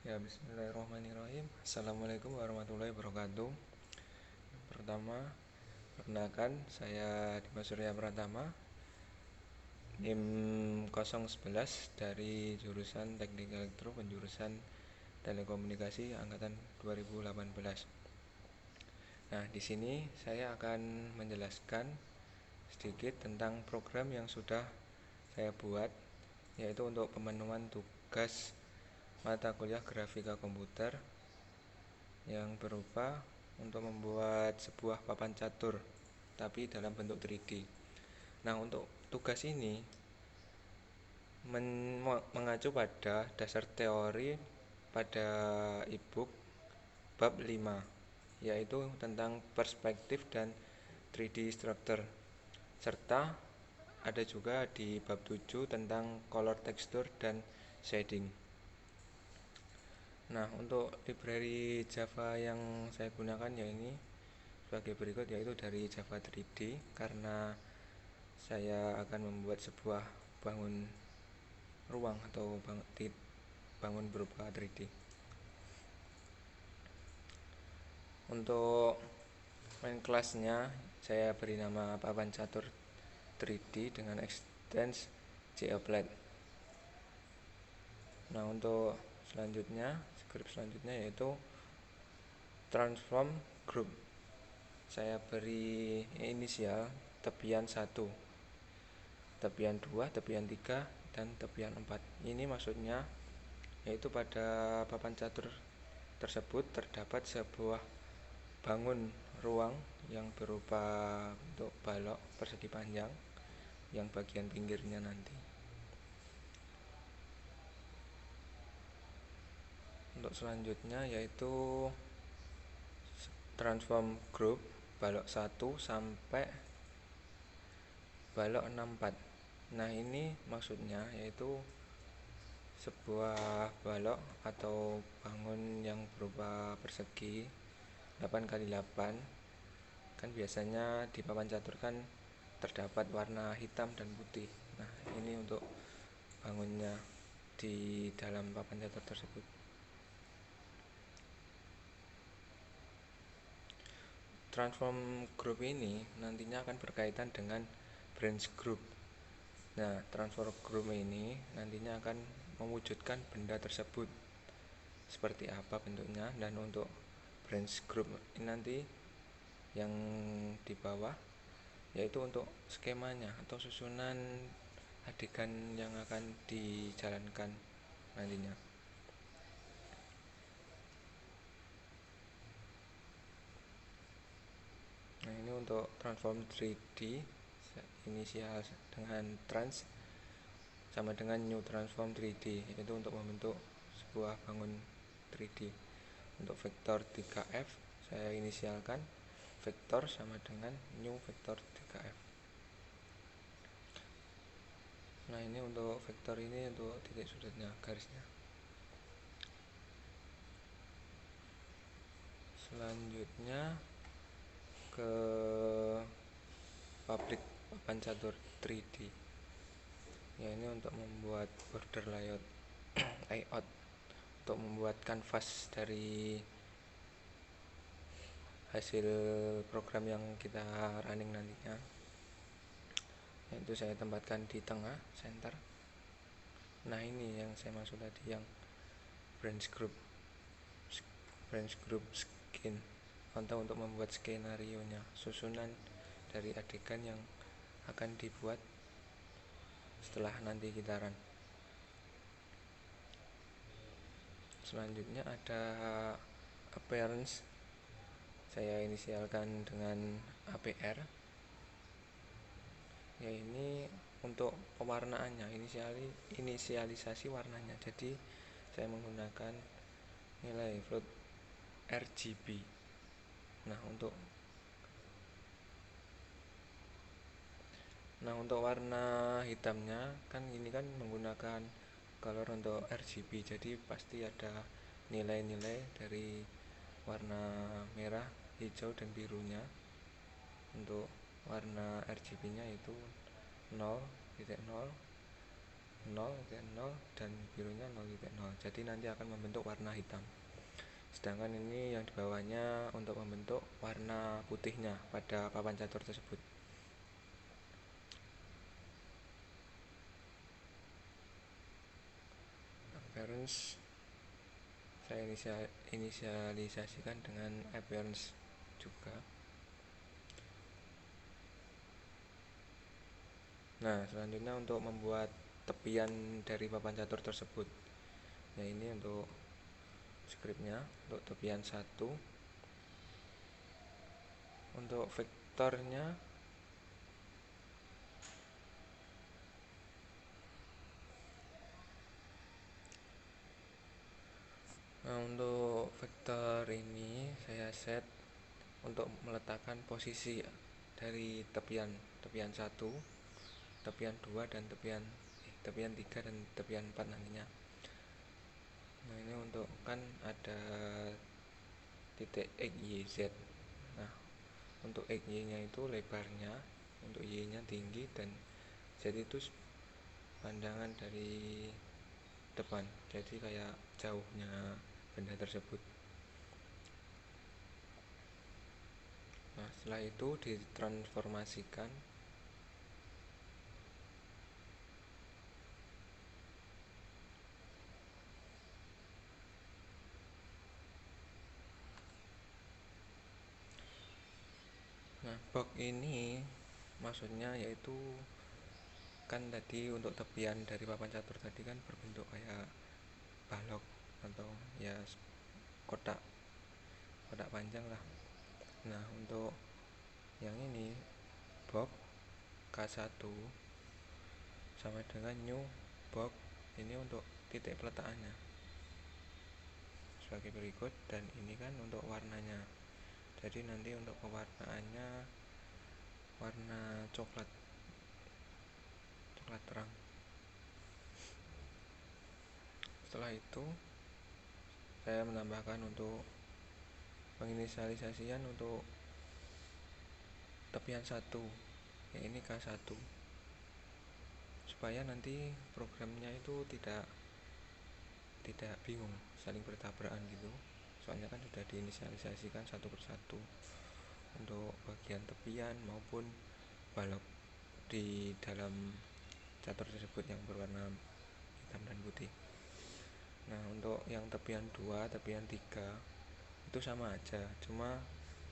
Ya, bismillahirrahmanirrahim. Assalamualaikum warahmatullahi wabarakatuh. Pertama, perkenalkan saya Dimas Surya Pratama, NIM 011 dari jurusan Teknik Elektro penjurusan Telekomunikasi angkatan 2018. Nah, di sini saya akan menjelaskan sedikit tentang program yang sudah saya buat, yaitu untuk pemenuhan tugas mata kuliah grafika komputer yang berupa untuk membuat sebuah papan catur tapi dalam bentuk 3D. Nah, untuk tugas ini mengacu pada dasar teori pada e-book bab 5, yaitu tentang perspektif dan 3D structure, serta ada juga di bab 7 tentang color texture dan shading. Nah, untuk library Java yang saya gunakan ya ini sebagai berikut, yaitu dari Java 3D, karena saya akan membuat sebuah bangun ruang atau bangun berupa 3D. Untuk main kelasnya saya beri nama papan catur 3D dengan extends JApplet. Nah, untuk script selanjutnya yaitu transform group. Saya beri inisial tepian 1, tepian 2, tepian 3, dan tepian 4. Ini maksudnya yaitu pada papan catur tersebut terdapat sebuah bangun ruang yang berupa bentuk balok persegi panjang yang bagian pinggirnya nanti. Untuk selanjutnya yaitu transform group balok 1 sampai balok 64. Nah, ini maksudnya yaitu sebuah balok atau bangun yang berupa persegi 8x8. Kan biasanya di papan catur kan terdapat warna hitam dan putih. Nah, ini untuk bangunnya di dalam papan catur tersebut. Transform group ini nantinya akan berkaitan dengan branch group. Nah, transform group ini nantinya akan mewujudkan benda tersebut seperti apa bentuknya, dan untuk branch group ini nanti yang di bawah yaitu untuk skemanya atau susunan adegan yang akan dijalankan nantinya. Nah, ini untuk transform 3D inisial dengan trans sama dengan new transform 3D, yaitu untuk membentuk sebuah bangun 3D. Untuk vektor 3F saya inisialkan vektor sama dengan new vektor 3F. Nah, ini untuk vektor ini untuk titik sudutnya, garisnya. Selanjutnya ke public papan catur 3D. Ya, ini untuk membuat border layout untuk membuat kanvas dari hasil program yang kita running nantinya, yaitu saya tempatkan di tengah center. Nah, ini yang saya maksud tadi, yang branch group skin, atau untuk membuat skenario nya, susunan dari adegan yang akan dibuat setelah nanti kita run. Selanjutnya ada appearance, saya inisialkan dengan APR. Ya, ini untuk pewarnaannya, inisialisasi warnanya. Jadi saya menggunakan nilai float RGB. Nah, untuk warna hitamnya kan ini kan menggunakan color untuk RGB, jadi pasti ada nilai-nilai dari warna merah, hijau, dan birunya. Untuk warna RGB nya itu 0.0, 0,0 dan birunya 0,0. Jadi nanti akan membentuk warna hitam. Sedangkan ini yang di bawahnya untuk membentuk warna putihnya pada papan catur tersebut. Appearance saya inisialisasikan dengan appearance juga. Nah, selanjutnya untuk membuat tepian dari papan catur tersebut. Nah, ini untuk scriptnya, untuk tepian 1. Untuk vektornya untuk vektor ini saya set untuk meletakkan posisi dari tepian 1, tepian 2 dan tepian 3 dan tepian 4 nantinya. Nah, ini untuk kan ada titik X, Y, Z. Nah, untuk X, Y nya itu lebarnya, untuk Y nya tinggi, dan Z itu pandangan dari depan, jadi kayak jauhnya benda tersebut. Nah, setelah itu ditransformasikan Nah, box ini maksudnya yaitu kan tadi untuk tepian dari papan catur tadi kan berbentuk kayak balok atau ya kotak panjang lah. Nah, untuk yang ini box K1 sama dengan new box ini untuk titik peletakannya sebagai berikut, dan ini kan untuk warnanya. Jadi nanti untuk pewarnaannya warna coklat terang. Setelah itu saya menambahkan untuk penginisialisasian untuk tepian 1, ya ini K1, supaya nanti programnya itu tidak bingung saling bertabrakan gitu. Soalnya kan sudah diinisialisasikan satu persatu untuk bagian tepian maupun balok di dalam catur tersebut yang berwarna hitam dan putih. Nah, untuk yang tepian 2, tepian 3 itu sama aja, cuma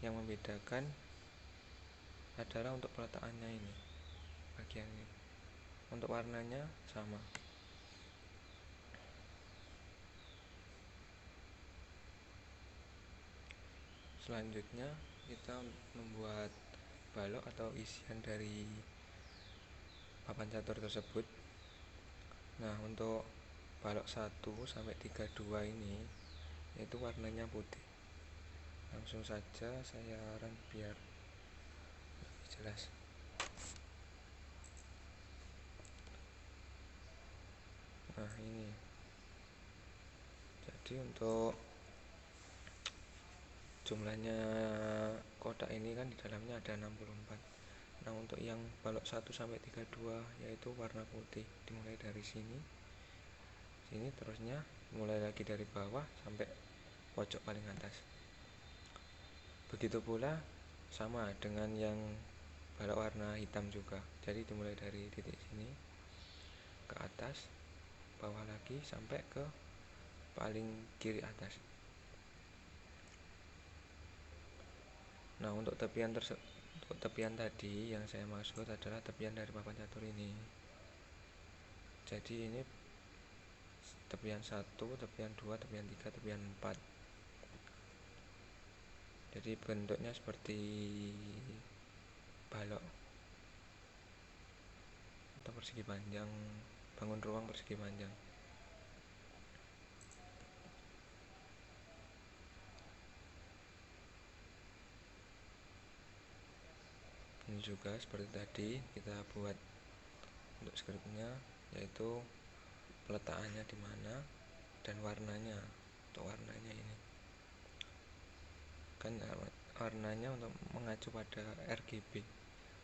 yang membedakan adalah untuk peletakannya ini, bagian ini. Untuk warnanya sama. Selanjutnya kita membuat balok atau isian dari papan catur tersebut. Nah, untuk balok 1 sampai 32 ini yaitu warnanya putih. Langsung saja saya run biar lebih jelas. Nah, ini. Jadi untuk jumlahnya kotak ini kan di dalamnya ada 64. Nah, untuk yang balok 1 sampai 32 yaitu warna putih, dimulai dari sini terusnya mulai lagi dari bawah sampai pojok paling atas. Begitu pula sama dengan yang balok warna hitam juga. Jadi dimulai dari titik sini ke atas, bawah lagi sampai ke paling kiri atas. Nah, untuk tepian tadi yang saya maksud adalah tepian dari papan catur ini. Jadi ini tepian 1, tepian 2, tepian 3, tepian 4. Jadi bentuknya seperti balok atau persegi panjang, bangun ruang persegi panjang. Ini juga seperti tadi kita buat untuk scriptnya, yaitu peletakannya di mana dan warnanya. Untuk warnanya ini kan warnanya untuk mengacu pada RGB,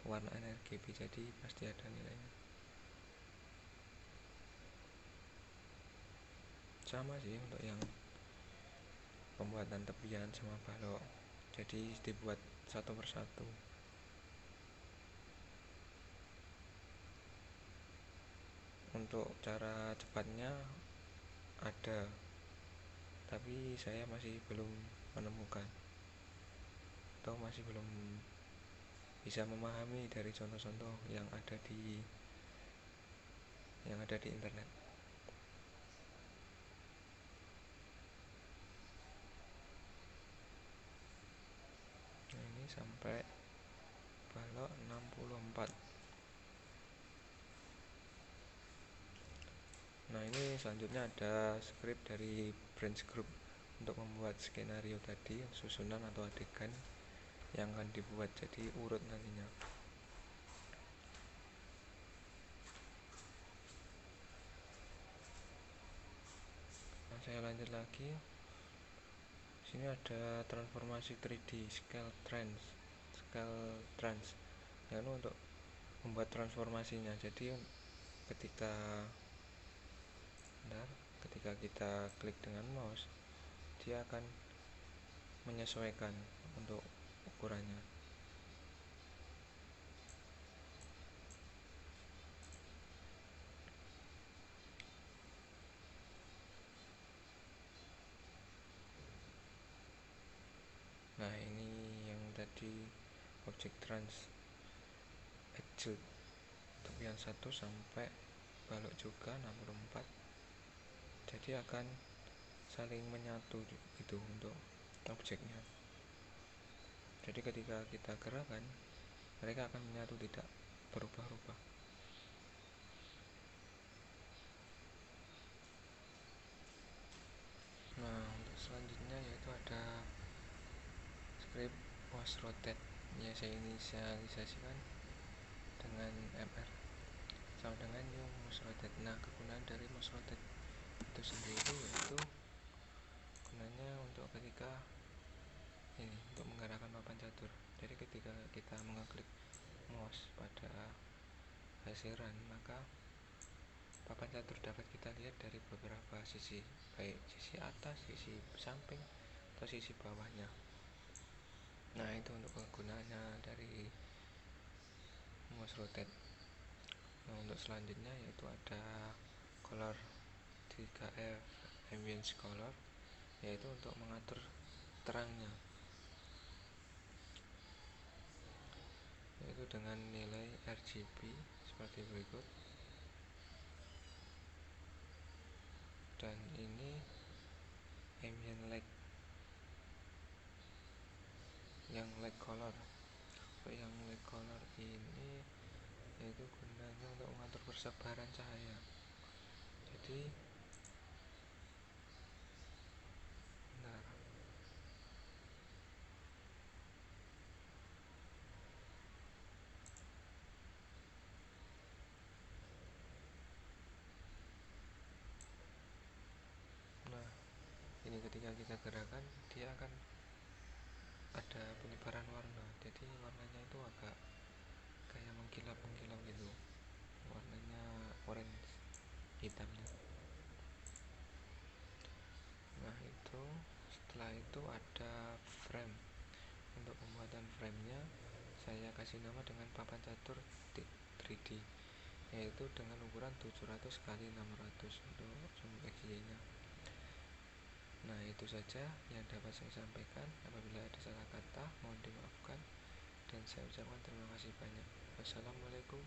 warna RGB, jadi pasti ada nilainya. sama sih untuk yang pembuatan tepian sama balok, jadi dibuat satu persatu. Untuk cara cepatnya ada, tapi saya masih belum menemukan atau masih belum bisa memahami dari contoh-contoh yang ada di internet. Nah, ini sampai balok 64. Nah, ini selanjutnya ada script dari Branch Group untuk membuat skenario tadi, susunan atau adegan yang akan dibuat, jadi urut nantinya. Nah, saya lanjut lagi. Sini ada transformasi 3D scale trans. Nah, ini untuk membuat transformasinya. Jadi ketika kita klik dengan mouse, dia akan menyesuaikan untuk ukurannya. Nah, ini yang tadi objek trans extrude tepian 1 sampai balok juga 64, jadi akan saling menyatu itu untuk objeknya. Jadi ketika kita gerakkan, mereka akan menyatu, tidak berubah-ubah. Nah, untuk selanjutnya yaitu ada script mouse rotate, ya saya inisialisasikan dengan MR sama dengan new mouse rotate. Nah, kegunaan dari mouse rotate itu sendiri yaitu gunanya untuk ketika ini untuk menggerakkan papan catur. Jadi ketika kita mengeklik mouse pada hasil run, maka papan catur dapat kita lihat dari beberapa sisi, baik sisi atas, sisi samping, atau sisi bawahnya. Nah, itu untuk kegunaannya dari mouse rotate. Nah, untuk selanjutnya yaitu ada color 3F ambience color, yaitu untuk mengatur terangnya, yaitu dengan nilai RGB seperti berikut. Dan ini ambient light yang light color. Yang light color ini yaitu gunanya untuk mengatur persebaran cahaya. Jadi bentar. Nah, ini ketika kita gerakan, dia akan ada penyebaran warna. Jadi warnanya itu agak kayak mengkilap-mengkilap gitu. Warnanya orange, hitamnya. Nah, itu setelah itu ada frame. Untuk pembuatan framenya saya kasih nama dengan papan catur 3D, yaitu dengan ukuran 700 x 600 untuk zoom XY nya. Nah, itu saja yang dapat saya sampaikan. Apabila ada salah kata, mohon dimaafkan, dan saya ucapkan terima kasih banyak. Wassalamualaikum